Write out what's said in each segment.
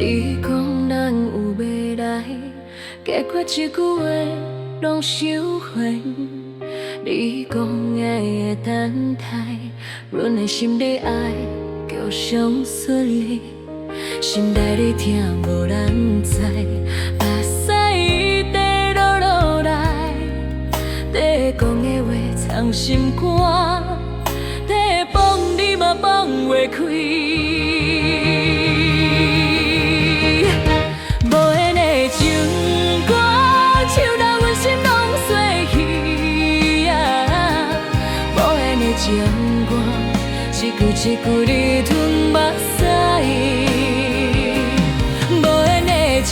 你讲咱有未来，结果一句话拢收回。你讲的会等待，阮的心里爱叫上顺利，心内你听无人知，目屎一地落落来，在讲的话藏心肝，在放你嘛放袂开。无缘的情歌，唱到阮心拢碎去啊！无缘的情歌，一句一句你吞目屎。无缘的情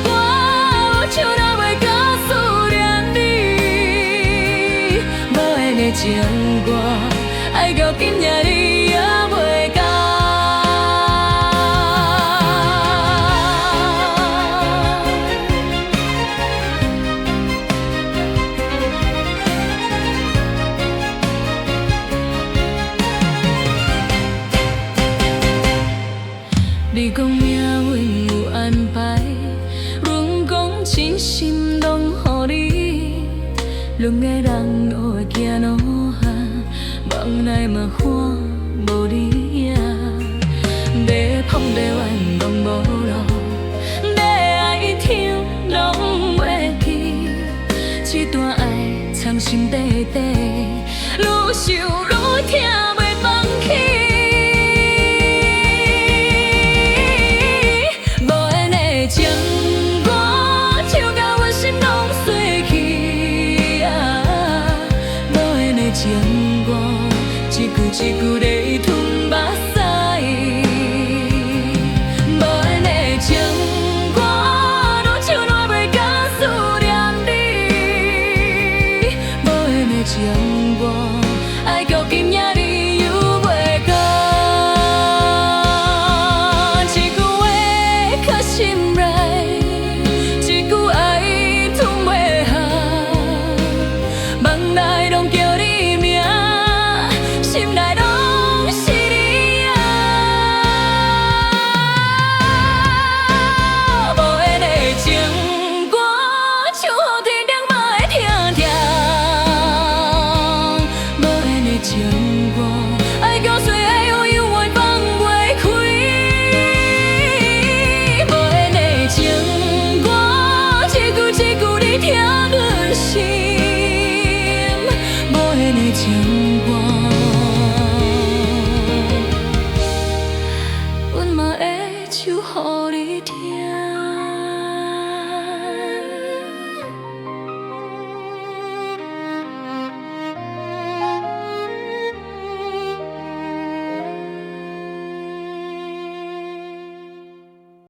歌，我唱到袂到思念你。无缘的情歌，爱到今夜你也袂到。你讲命运有安排，阮讲真心拢予你，两个人学会行路啊，梦来嘛看无你啊，要碰要怨拢无路，要爱听拢袂记，这段爱藏心底底，愈想愈痛袂放弃。情歌唱到阮心拢碎去啊！无缘的情歌，一句一句在吞目屎。无缘的情歌，愈唱愈袂敢思念你。无缘的情歌，爱到今夜你又袂到。一句话刻心内。情歌，阮嘛会唱予你听。